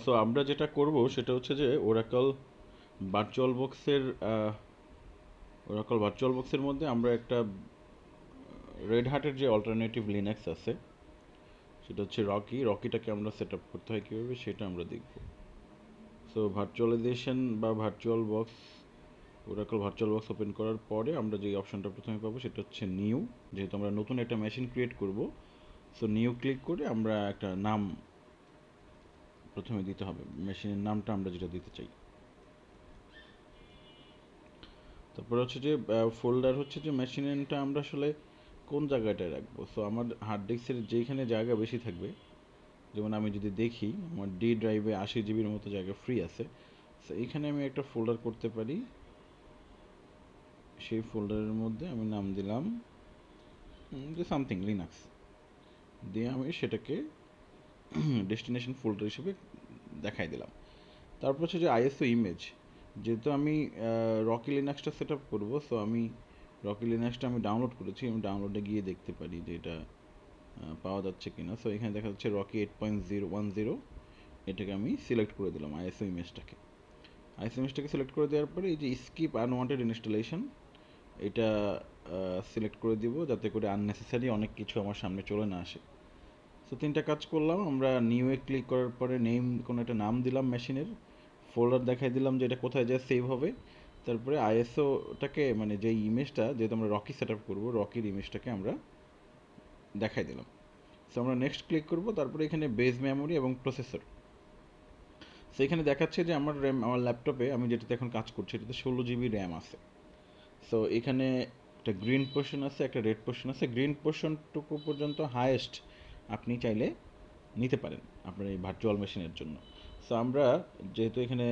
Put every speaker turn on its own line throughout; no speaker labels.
So আমরা যেটা করব সেটা হচ্ছে যে ভার্চুয়াল বক্সের ওরাকল ভার্চুয়াল বক্সের মধ্যে আমরা একটা রেড হার্টের যে অল্টারনেটিভ লিনাক্স আছে সেটা হচ্ছে রকিটাকে আমরা সেট আপ করতে হয় কীভাবে সেটা আমরা দেখব। সো ভার্চুয়ালাইজেশন বা ওরাকল ভার্চুয়াল বক্স ওপেন করার পরে আমরা যে অপশনটা প্রথমে পাবো সেটা হচ্ছে নিউ। যেহেতু আমরা নতুন একটা মেশিন ক্রিয়েট করব, সো নিউ ক্লিক করে আমরা একটা নাম প্রথমে দিতে হবে, মেশিনের নামটা আমরা যেটা দিতে চাই। তারপরে হচ্ছে যে ফোল্ডার হচ্ছে যে মেশিনটা আমরা আসলে কোন জায়গাটায় রাখবো। সো আমার হার্ড ডিস্কের যেইখানে জায়গা বেশি থাকবে, যেমন আমি যদি দেখি আমার ডি ড্রাইভে 80 জিবির মতো জায়গা ফ্রি আছে, সো এইখানে আমি একটা ফোল্ডার করতে পারি। সেই ফোল্ডারের মধ্যে আমি নাম দিলাম যে সামথিং লিনাক্স, দিয়ে আমি সেটাকে ডেস্টিনেশন ফোল্ডার হিসেবে দেখাই দিলাম। তারপর হচ্ছে যে আইএসও ইমেজ, যেহেতু আমি রকি লিনাক্সটা সেট আপ করবো, সো আমি রকি লিনাক্সটা আমি ডাউনলোড করেছি, আমি ডাউনলোডে গিয়ে দেখতে পারি যে এটা পাওয়া যাচ্ছে কিনা। সো এখানে দেখা যাচ্ছে রকি 8.010, এটাকে আমি সিলেক্ট করে দিলাম আইএসও ইমেজটাকে সিলেক্ট করে দেওয়ার পরে এই যে স্কিপ আনওয়ান্টেড ইনস্টলেশন, এটা সিলেক্ট করে দিব যাতে করে আননেসেসারি অনেক কিছু আমার সামনে চলে না আসে। সো তিনটা কাজ করলাম। আমরা নিউয়ে ক্লিক করার পরে কোনো একটা নাম দিলাম মেশিনের, ফোল্ডার দেখাই দিলাম যে এটা কোথায় যায় সেভ হবে। তারপরে আইএসওটাকে মানে যে ইমেজটা, যেহেতু আমরা রকি সেট আপ করবো, রকির ইমেজটাকে আমরা দেখাই দিলাম। সো আমরা নেক্সট ক্লিক করব। তারপরে এখানে বেস মেমোরি এবং প্রসেসর, সো এখানে দেখাচ্ছে যে আমার ল্যাপটপে আমি যেটাতে এখন কাজ করছি এটাতে 16 জিবি র্যাম আছে। সো এখানে একটা গ্রিন পোর্শন আছে, একটা রেড পোর্শন আছে। গ্রিন পোর্শনটুকু পর্যন্ত হায়েস্ট আপনি চাইলে নিতে পারেন আপনার এই ভার্চুয়াল মেশিনের জন্য। সো আমরা যেহেতু এখানে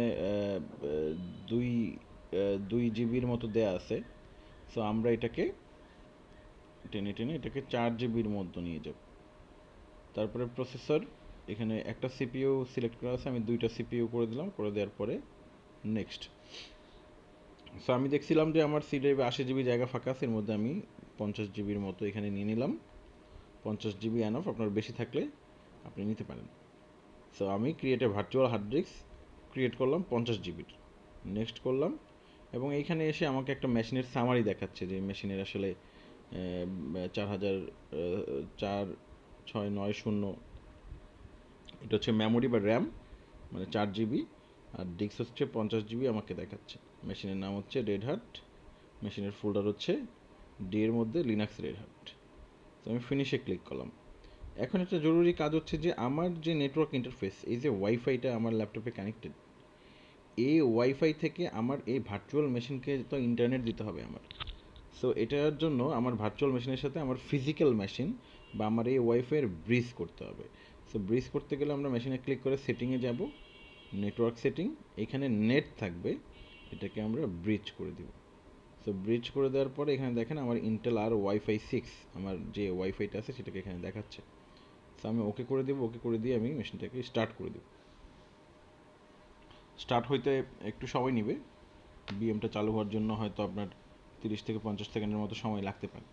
দুই 2 জিবির মতো দেয়া আছে, সো আমরা এটাকে টেনে টেনে এটাকে 4 জিবির মধ্যে নিয়ে যাব। তারপরে প্রসেসর, এখানে একটা সিপিইউ সিলেক্ট করা আছে, আমি দুইটা সিপিইউ করে দিলাম, করে দেওয়ার পরে নেক্সট। সো আমি দেখছিলাম যে আমার সি ড্রাইভে 80 জিবি জায়গা ফাঁকা আছে, এর মধ্যে আমি 50 জিবির মতো এখানে নিয়ে নিলাম। 50 জিবি অ্যানফ, আপনার বেশি থাকলে আপনি নিতে পারেন। সো আমি create a virtual hard disk create করলাম 50 জিবির, নেক্সট করলাম। এবং এইখানে এসে আমাকে একটা মেশিনের সামারি দেখাচ্ছে যে মেশিনের আসলে 4,690, এটা হচ্ছে মেমোরি বা র্যাম, মানে 4 জিবি, আর ডিস্ক হচ্ছে 50 জিবি আমাকে দেখাচ্ছে। মেশিনের নাম হচ্ছে রেড হার্ট, মেশিনের ফোল্ডার হচ্ছে ডি এর মধ্যে লিনাক্স রেড হার্ট। তো আমি ফিনিশে ক্লিক করলাম। এখন একটা জরুরি কাজ হচ্ছে যে আমার যে নেটওয়ার্ক ইন্টারফেস, এই যে ওয়াইফাইটা আমার ল্যাপটপে কানেক্টেড, এই ওয়াইফাই থেকে আমার এই ভার্চুয়াল মেশিনকে তো ইন্টারনেট দিতে হবে আমার। সো এটার জন্য আমার ভার্চুয়াল মেশিনের সাথে আমার ফিজিক্যাল মেশিন বা আমার এই ওয়াইফাইয়ের ব্রিজ করতে হবে। সো ব্রিজ করতে গেলে আমরা মেশিনে ক্লিক করে সেটিংয়ে যাব, নেটওয়ার্ক সেটিং, এখানে নেট থাকবে, এটাকে আমরা ব্রিজ করে দিব। সো ব্রিজ করে দেওয়ার পরে এখানে দেখেন আমার ইন্টেল আর ওয়াইফাই 6, আমার যে ওয়াইফাইটা আছে সেটাকে এখানে দেখাচ্ছে। সো আমি ওকে করে দেবো, ওকে করে দিয়ে আমি মেশিনটাকে স্টার্ট করে দেবো। স্টার্ট হইতে একটু সময় নেবে, বিএমটা চালু হওয়ার জন্য হয়তো আপনার 30 থেকে 50 সেকেন্ডের মতো সময় লাগতে পারে।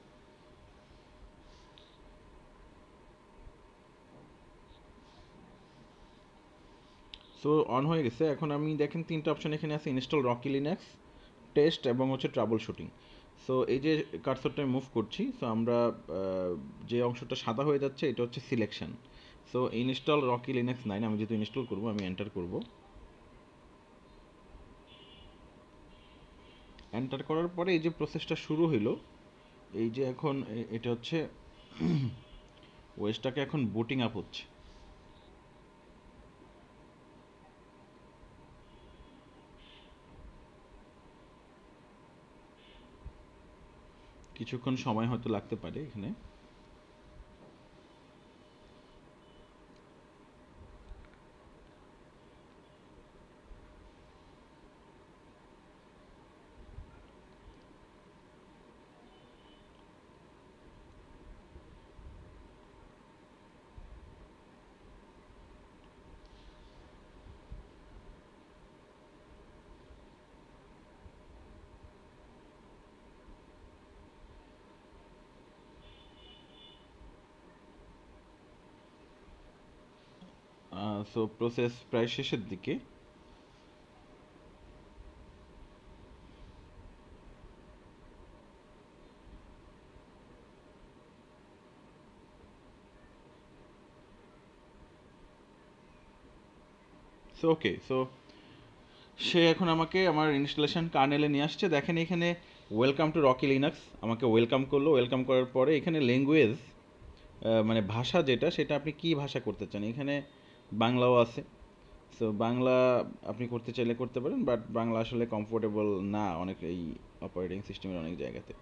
সো অন হয়ে গেছে। এখন আমি দেখেন তিনটা অপশন এখানে আছে, ইনস্টল রকি লিনাক্স, টেস্ট এবং হচ্ছে ট্রাবল শুটিং। সো এই যে কার্সরটা মুভ করছি, সো আমরা যে অংশটা সাদা হয়ে যাচ্ছে এটা হচ্ছে selection. So install Rocky Linux 9, আমি যেহেতু ইনস্টল করবো আমি এন্টার করব। এন্টার করার পরে এই যে প্রসেসটা শুরু হইলো, এই যে এখন এটা হচ্ছে ওয়েসটাকে এখন বুটিং আপ হচ্ছে। কিছুক্ষণ সময় হয়তো লাগতে পারে এখানে। সো প্রসেস প্রায় শেষের দিকে। সো ওকে, সো সে এখন আমাকে আমার ইনস্টলেশন কার্নেলে নিয়ে আসছে। দেখেন এখানে ওয়েলকাম টু রকি লিনাক্স আমাকে ওয়েলকাম করলো। ওয়েলকাম করার পরে এখানে ল্যাঙ্গুয়েজ, মানে ভাষা যেটা, সেটা আপনি কি ভাষা করতে চান। এখানে বাংলাও আছে। সো বাংলা আপনি করতে চাইলে করতে পারেন, বাট বাংলা আসলে কমফোর্টেবল না অনেক এই অপারেটিং সিস্টেমের অনেক জায়গাতে।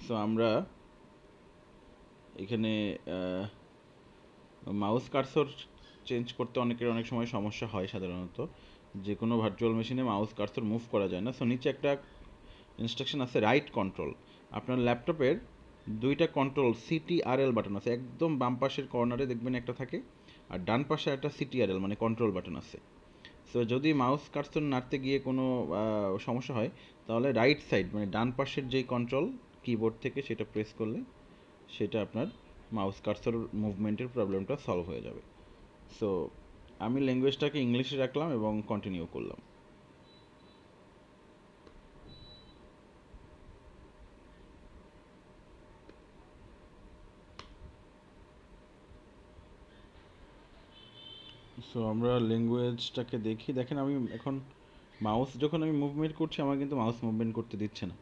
সো আমরা এখানে মাউস কার্সর চেঞ্জ করতে অনেকের অনেক সময় সমস্যা হয়। সাধারণত যে কোনো ভার্চুয়াল মেশিনে মাউস কার্সর মুভ করা যায় না। সো নিচে একটা ইনস্ট্রাকশন আছে রাইট কন্ট্রোল। আপনার ল্যাপটপের দুইটা কন্ট্রোল সিটিআরএল বাটন আছে, একদম বাম পাশের কর্নারে দেখবেন একটা থাকে, আর ডান পাশে একটা সিটিআরএল মানে কন্ট্রোল বাটন আছে। সো যদি মাউস কার্সর নাড়তে গিয়ে কোনো সমস্যা হয়, তাহলে রাইট সাইড মানে ডান পাশের যেই কন্ট্রোল কিবোর্ড থেকে সেটা প্রেস করলে সেটা আপনার মাউস কার্সর মুভমেন্টের প্রবলেমটা সলভ হয়ে যাবে। সো আমি ল্যাঙ্গুয়েজটাকে ইংলিশে রাখলাম এবং কন্টিনিউ করলাম। সো আমরা ল্যাঙ্গুয়েজটাকে দেখি। দেখেন আমি এখন মাউস যখন আমি মুভমেন্ট করছি, আমার কিন্তু মাউস মুভমেন্ট করতে দিচ্ছে না।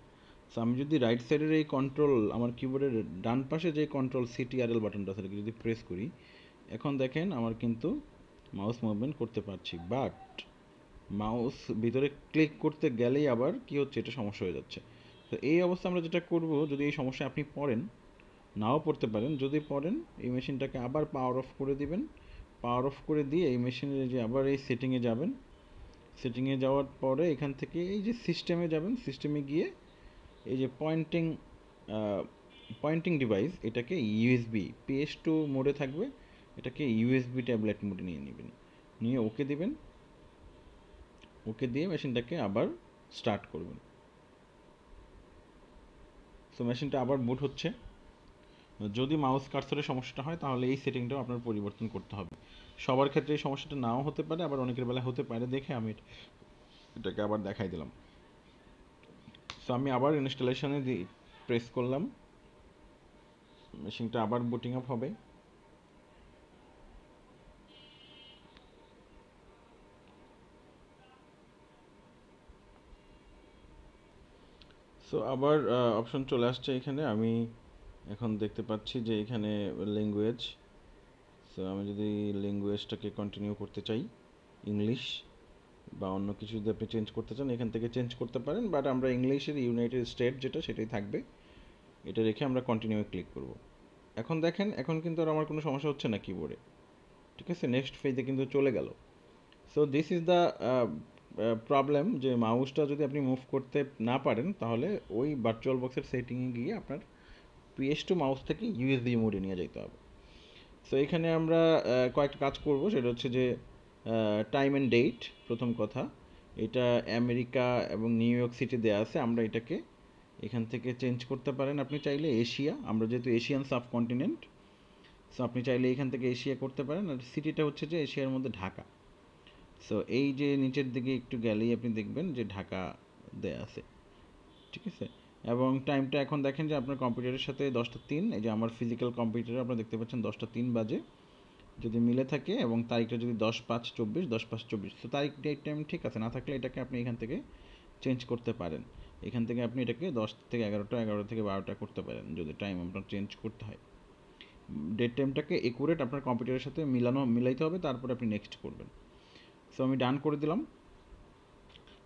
সো আমি যদি রাইট সাইডের এই কন্ট্রোল, আমার কিবোর্ডের ডান পাশে যে কন্ট্রোল সিটিআরএল বাটনটা আছে যদি প্রেস করি, এখন দেখেন আমার কিন্তু মাউস মুভমেন্ট করতে পারছি। বাট মাউস ভিতরে ক্লিক করতে গেলেই আবার কি হচ্ছে, এটা সমস্যা হয়ে যাচ্ছে। তো এই অবস্থা আমরা যেটা করব, যদি এই সমস্যা আপনি পড়েন, নাও পড়তে পারেন, যদি পড়েন এই মেশিনটাকে আবার পাওয়ার অফ করে দিবেন। পাওয়ার অফ করে দিয়ে এই মেশিনের যে আবার এই সেটিংয়ে যাবেন। সেটিংয়ে যাওয়ার পরে এখান থেকে এই যে সিস্টেমে যাবেন। সিস্টেমে গিয়ে এই যে পয়েন্টিং ডিভাইস, এটাকে ইউএসবি PS2 মোডে থাকবে, এটাকে ইউএসবি ট্যাবলেট মোডে নিয়ে নেবেন। নিয়ে ওকে দিবেন। ওকে দিয়ে মেশিনটাকে আবার স্টার্ট করবেন। সো মেশিনটা আবার বুট হচ্ছে। যদি মাউস কার্সরের সমস্যাটা হয়, তাহলে এই সেটিংটাও আপনার পরিবর্তন করতে হবে। সবার ক্ষেত্রে এই সমস্যাটা নাও হতে পারে, আবার অনেকের বেলায় হতে পারে, দেখে আমি এটাকে আবার দেখাই দিলাম। সো আমি আবার ইনস্টলেশনে প্রেস করলাম, মেশিনটা আবার বুটিং আপ হবে। সো আবার অপশন চলে আসছে এখানে। আমি এখন দেখতে পাচ্ছি যে এখানে ল্যাঙ্গুয়েজ। সো আমি যদি ল্যাঙ্গুয়েজটাকে কন্টিনিউ করতে চাই, ইংলিশ বা অন্য কিছু যদি আপনি চেঞ্জ করতে চান, এখান থেকে চেঞ্জ করতে পারেন। বাট আমরা ইংলিশের ইউনাইটেড স্টেট যেটা, সেটাই থাকবে। এটা রেখে আমরা কন্টিনিউ ক্লিক করব। এখন দেখেন, এখন কিন্তু আর আমার কোনো সমস্যা হচ্ছে না কিবোর্ডে। ঠিক আছে, নেক্সট ফেজে কিন্তু চলে গেল। So this is the problem, যে মাউসটা যদি আপনি মুভ করতে না পারেন, তাহলে ওই ভার্চুয়াল বক্সের সেটিংয়ে গিয়ে আপনার PS2 মাউস থেকে ইউএসবি মোডে নিয়ে যেতে হবে। সো এখানে আমরা কয়েকটা কাজ করব। সেটা হচ্ছে যে টাইম অ্যান্ড ডেট, প্রথম কথা। এটা আমেরিকা এবং নিউ ইয়র্ক সিটি দেওয়া আছে, আমরা এটাকে এখান থেকে চেঞ্জ করতে পারেন। আপনি চাইলে এশিয়া, আমরা যেহেতু এশিয়ান সাবকন্টিনেন্ট, সো আপনি চাইলে এখান থেকে এশিয়া করতে পারেন। আর সিটিটা হচ্ছে যে এশিয়ার মধ্যে ঢাকা। সো এই যে নিচের দিকে একটু গেলেই আপনি দেখবেন যে ঢাকা দেয়া আছে। ঠিক আছে, এবং টাইমটা এখন দেখেন যে আপনার কম্পিউটারের সাথে 10টা 3, এই যে আমার ফিজিক্যাল কম্পিউটারে আপনারা দেখতে পাচ্ছেন 10টা 3 বাজে। যদি মিলে থাকে এবং তারিখটা যদি 10/5/24, 10/5/24, তো তারিখ ডেট টাইম ঠিক আছে। না থাকলে এটাকে আপনি এখান থেকে চেঞ্জ করতে পারেন। এখান থেকে আপনি এটাকে 10 থেকে 11টা, 11 থেকে 12টা করতে পারেন যদি টাইম আপনার চেঞ্জ করতে হয়। ডেট টাইমটাকে একুরেট আপনার কম্পিউটারের সাথে মিলাইতে হবে, তারপরে আপনি নেক্সট করবেন। সো আমি ডান করে দিলাম।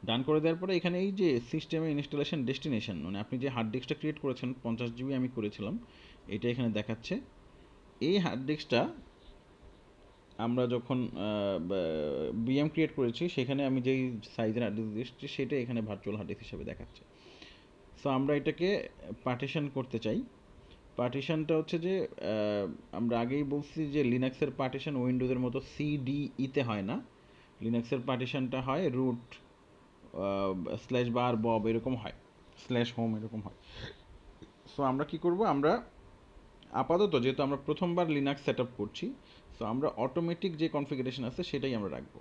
ডান করে দেওয়ার পরে এখানে এই যে সিস্টেমে ইনস্টলেশন ডেস্টিনেশন, মানে আপনি যে হার্ড ডিস্কটা ক্রিয়েট করেছেন 50 GB আমি করেছিলাম, এটা এখানে দেখাচ্ছে। এই হার্ড ডিস্কটা আমরা যখন বিএম ক্রিয়েট করেছি, সেখানে আমি যেই সাইজের হার্ড ডিস্ক দিয়েছি সেটা এখানে ভার্চুয়াল হার্ড ডিস্ক হিসেবে দেখাচ্ছে। সো আমরা এটাকে পার্টিশন করতে চাই। পার্টিশনটা হচ্ছে যে আমরা আগেই বলছি যে লিনাক্সের পার্টিশন উইন্ডোজের মতো CDE-তে হয় না। লিনাক্সের পার্টিশনটা হয় রুট /bar bob এরকম হয়, /home এরকম হয়। সো আমরা কি করব, আমরা আপাতত যেহেতু আমরা প্রথমবার লিনাক্স সেট আপ করছি, সো আমরা অটোমেটিক যে কনফিগারেশন আছে সেটাই আমরা রাখবো।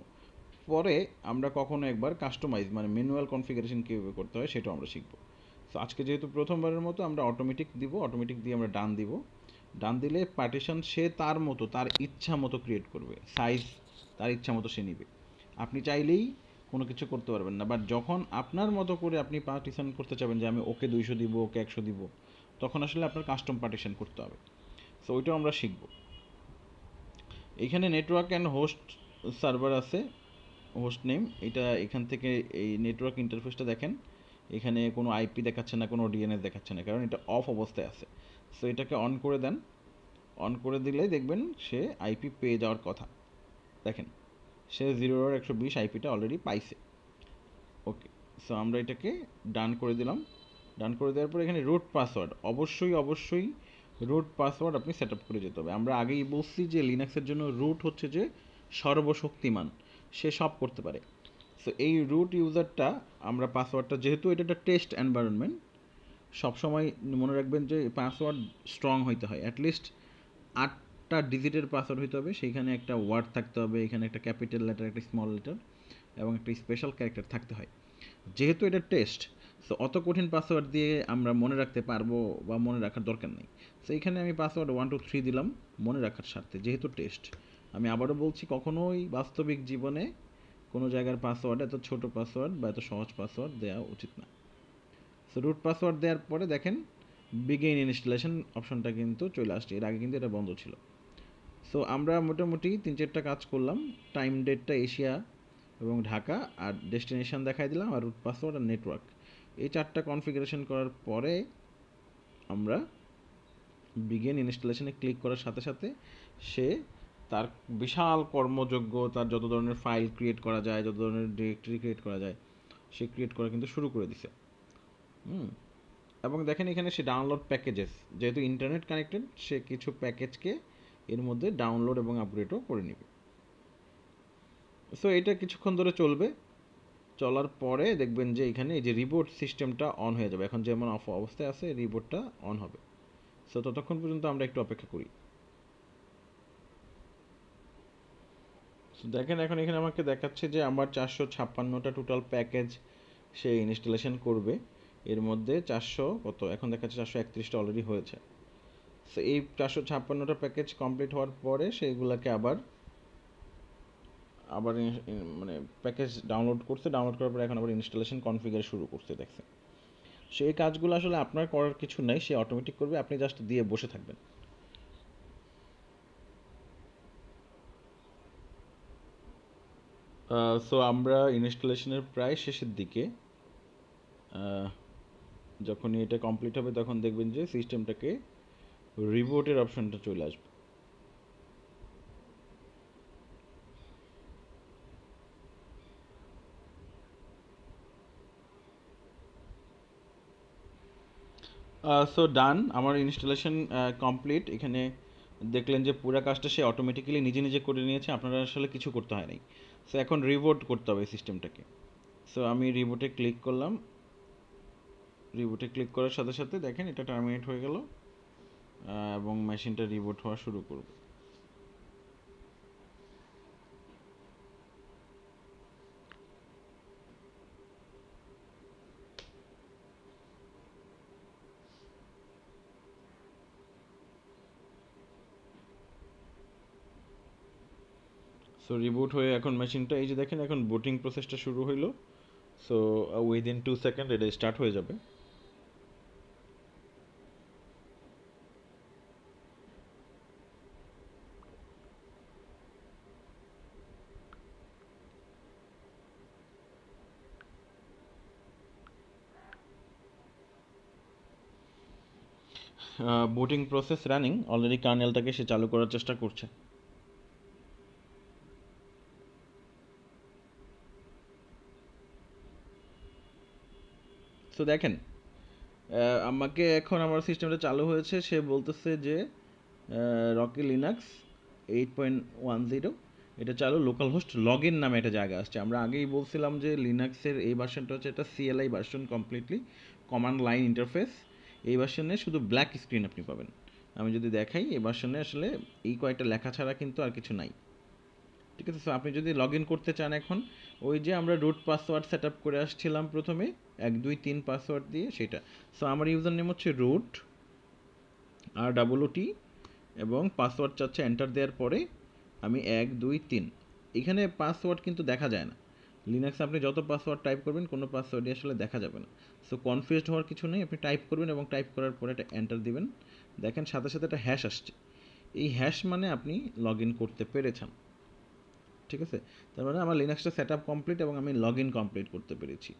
পরে আমরা কখনো একবার কাস্টমাইজ মানে ম্যানুয়াল কনফিগারেশন কীভাবে করতে হয় সেটাও আমরা শিখবো। সো আজকে যেহেতু প্রথমবারের মতো আমরা অটোমেটিক দিব, অটোমেটিক দিয়ে আমরা ডান দিব। ডান দিলে পার্টিশন সে তার মতো তার ইচ্ছা মতো ক্রিয়েট করবে, সাইজ তার ইচ্ছা মতো সে নিবে। আপনি চাইলেই কোনো কিছু করতে পারবেন না, বাট যখন আপনার মতো করে আপনি পার্টিশন করতে চাবেন যে আমি ওকে 200 দিব, ওকে 100 দিব, তখন আসলে আপনার কাস্টম পার্টিশন করতে হবে। সো ওইটাও আমরা শিখব। এইখানে নেটওয়ার্ক অ্যান্ড হোস্ট সার্ভার আছে, হোস্ট নেম, এটা এখান থেকে এই নেটওয়ার্ক ইন্টারফেসটা দেখেন, এখানে কোনো আইপি দেখাচ্ছে না, কোনো ডিএনএস দেখাচ্ছে না, কারণ এটা অফ অবস্থায় আছে। সো এটাকে অন করে দেন, অন করে দিলেই দেখবেন সে আইপি পেয়ে যাওয়ার কথা। দেখেন সে 0/120 আইপিটা অলরেডি পাইছে। ওকে, সো আমরা এটাকে ডান করে দিলাম। ডান করে দেওয়ার পর এখানে রুট পাসওয়ার্ড, অবশ্যই রুট পাসওয়ার্ড আপনি সেট আপ করে যেতে হবে। আমরা আগেই বলছি যে লিনাক্সের জন্য রুট হচ্ছে যে সর্বশক্তিমান, সে সব করতে পারে। সো এই রুট ইউজারটা আমরা পাসওয়ার্ডটা, যেহেতু এটা একটা টেস্ট এনভায়রনমেন্ট, সবসময় মনে রাখবেন যে পাসওয়ার্ড স্ট্রং হইতে হয়, অ্যাটলিস্ট 8টা ডিজিটের পাসওয়ার্ড হইতে হবে। সেইখানে একটা ওয়ার্ড থাকতে হবে, এখানে একটা ক্যাপিটাল লেটার, একটা স্মল লেটার এবং একটা স্পেশাল ক্যারেক্টার থাকতে হয়। যেহেতু এটা টেস্ট, সো অত কঠিন পাসওয়ার্ড দিয়ে আমরা মনে রাখতে পারবো বা মনে রাখার দরকার নেই। সো এখানে আমি পাসওয়ার্ড 1 2 3 দিলাম মনে রাখার স্বার্থে, যেহেতু টেস্ট। আমি আবারও বলছি, কখনোই বাস্তবিক জীবনে কোনো জায়গার পাসওয়ার্ড এত ছোট পাসওয়ার্ড বা এত সহজ পাসওয়ার্ড দেওয়া উচিত না। সো রুট পাসওয়ার্ড দেওয়ার পরে দেখেন বিগিন ইনস্টলেশন অপশনটা কিন্তু চলে আসছে, এর আগে কিন্তু এটা বন্ধ ছিল। সো আমরা মোটামুটি 3-4টা কাজ করলাম। টাইম ডেটটা এশিয়া এবং ঢাকা, আর ডেস্টিনেশন দেখাই দিলাম, আর রুট পাসওয়ার্ড আর নেটওয়ার্ক, এই 4টা কনফিগারেশন করার পরে আমরা বিগিন ইনস্টলেশনে ক্লিক করার সাথে সাথে সে তার বিশাল কর্মযোগ্য, তার যত ধরনের ফাইল ক্রিয়েট করা যায়, যত ধরনের ডিরেক্টরি ক্রিয়েট করা যায়, সে ক্রিয়েট করা কিন্তু শুরু করে দিছে। এবং দেখেন এখানে সে ডাউনলোড প্যাকেজেস, যেহেতু ইন্টারনেট কানেক্টেড, সে কিছু প্যাকেজকে এর মধ্যে ডাউনলোড এবং আপগ্রেডও করে নেবে। সো এটা কিছুক্ষণ ধরে চলবে, চলার পরে দেখবেন যে এখানে এই যে রিবোট সিস্টেমটা অন হয়ে যাবে। এখন যেমন অফ অবস্থায় আছে, রিবোটটা অন হবে। সো ততক্ষণ পর্যন্ত আমরা একটু অপেক্ষা করি। দেখেন এখন এখানে আমাকে দেখাচ্ছে যে আমার 456টা টোটাল প্যাকেজ সে ইনস্টলেশন করবে। এর মধ্যে 400 কত, এখন দেখাচ্ছে 431টা অলরেডি হয়েছে। সো এই 456টা প্যাকেজ কমপ্লিট হওয়ার পরে সেইগুলোকে আবার আবার মানে প্যাকেজ ডাউনলোড করছে, ডাউনলোড করার পরে এখন আবার ইনস্টলেশন কনফিগার শুরু করতে দেখছে। সেই কাজগুলো আসলে আপনার করার কিছু নাই, সে অটোমেটিক করবে, আপনি জাস্ট দিয়ে বসে থাকবেন। সো আমরা ইনস্টলেশনের প্রায় শেষের দিকে, যখনই এটা কমপ্লিট হবে তখন দেখবেন যে সিস্টেমটাকে রিবোটের অপশনটা চলে আসবে। সো ডান, আমার ইনস্টলেশন কমপ্লিট। এখানে দেখলেন যে পুরো কাজটা সে অটোমেটিক্যালি নিজে নিজে করে নিয়েছে, আপনারা আসলে কিছু করতে হয় নাই। সো এখন রিবোট করতে হবে সিস্টেমটাকে। সো আমি রিবোটে ক্লিক করলাম, রিবোটে ক্লিক করার সাথে সাথে দেখেন এটা টার্মিনেট হয়ে গেল এবং মেশিনটা রিবোট হওয়া শুরু করবে। সো রিবুট হয়ে এখন মেশিনটা, এই যে দেখেন এখন বুটিং প্রসেসটা শুরু হইলো। সো উইদিন 2 সেকেন্ড এটা স্টার্ট হয়ে যাবে। বুটিং প্রসেস রানিং, অলরেডি কার্নেলটাকে সে চালু করার চেষ্টা করছে। সো দেখেন আমাকে এখন আমার সিস্টেমটা চালু হয়েছে, সে বলতেছে যে রকি লিনাক্স 8.10 এটা চালু, লোকাল হোস্ট লগ ইন নামে একটা জায়গা আসছে। আমরা আগেই বলছিলাম যে লিনাক্সের এই ভার্সনটা হচ্ছে একটা CLI version, completely command line interface. এই ভার্সনে শুধু ব্ল্যাক স্ক্রিন আপনি পাবেন। আমি যদি দেখাই, এই ভার্সনে আসলে এই কয়েকটা লেখা ছাড়া কিন্তু আর কিছু নাই। ঠিক আছে? সো আপনি যদি লগ ইন করতে চান এখন, ওই যে আমরা রুট পাসওয়ার্ড সেট আপ করে আসছিলাম প্রথমে 1 2 3 পাসওয়ার্ড দিয়ে, সেটা। সো আমার ইউজার নেম হচ্ছে রুট ROOT, এবং পাসওয়ার্ড চাচ্ছে এন্টার দেওয়ার পরে আমি 1 2 3। এখানে পাসওয়ার্ড কিন্তু দেখা যায় না। লিনাক্সে আপনি যত পাসওয়ার্ড টাইপ করবেন, কোনো পাসওয়ার্ডই আসলে দেখা যাবে না। সো কনফিউজড হওয়ার কিছু নেই, আপনি টাইপ করবেন এবং টাইপ করার পরে এটা এন্টার দিবেন। দেখেন সাথে সাথে একটা হ্যাশ আসছে। এই হ্যাশ মানে আপনি লগ ইন করতে পেরেছেন। ঠিক আছে? তার মানে আমার লিনাক্সটা সেট আপ কমপ্লিট এবং আমি লগ ইন কমপ্লিট করতে পেরেছি।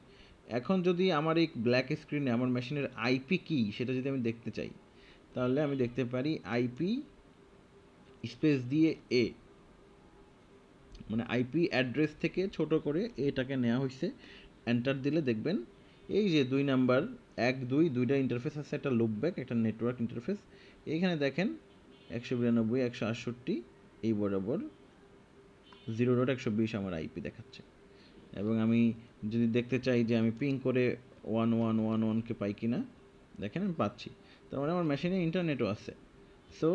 এখন যদি আমার এই ব্ল্যাক স্ক্রিনে আমার মেশিনের আইপি কী সেটা যদি আমি দেখতে চাই, তাহলে আমি দেখতে পারি আইপি স্পেস দিয়ে এ, মানে আইপি অ্যাড্রেস থেকে ছোট করে এটাকে নেওয়া হয়েছে। এন্টার দিলে দেখবেন এই যে 2 নাম্বার 1 2 দুইটা ইন্টারফেস আছে, একটা লুপব্যাক, একটা নেটওয়ার্ক ইন্টারফেস। এইখানে দেখেন 192 168 এই বরাবর 0.120 আমার আইপি দেখাচ্ছে। এবং আমি যদি দেখতে চাই যে আমি পিং করে 1111কে পাই কিনা, দেখেন আমি পাচ্ছি। তার মানে আমার মেশিনে ইন্টারনেটও আছে। সো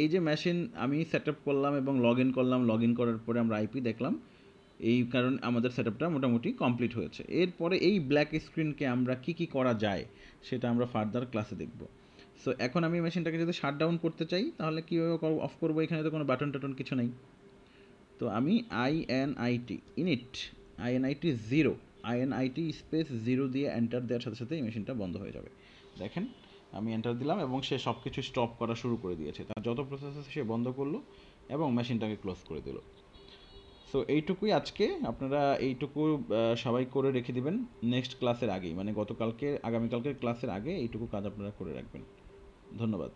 এই যে মেশিন আমি সেট আপ করলাম এবং লগ ইন করলাম, লগ ইন করার পরে আমরা আইপি দেখলাম, এই কারণে আমাদের সেট আপটা মোটামুটি কমপ্লিট হয়েছে। এরপরে এই ব্ল্যাক স্ক্রিনকে আমরা কি কি করা যায় সেটা আমরা ফার্দার ক্লাসে দেখব। সো এখন আমি মেশিনটাকে যদি শাট ডাউন করতে চাই, তাহলে কীভাবে অফ করবো? এখানে তো কোনো বাটন টাটন কিছু নেই। তো আমি INIT 0 INIT স্পেস 0 দিয়ে এন্টার দেওয়ার সাথে সাথে এই মেশিনটা বন্ধ হয়ে যাবে। দেখেন আমি এন্টার দিলাম এবং সে সব কিছু স্টপ করা শুরু করে দিয়েছে। তার যত প্রসেস আছে সে বন্ধ করলো এবং মেশিনটাকে ক্লোজ করে দিল। সো এইটুকুই আজকে। আপনারা এইটুকু সবাই করে রেখে দিবেন নেক্সট ক্লাসের আগেই, মানে আগামীকালকের ক্লাসের আগে এইটুকু কাজ আপনারা করে রাখবেন। ধন্যবাদ।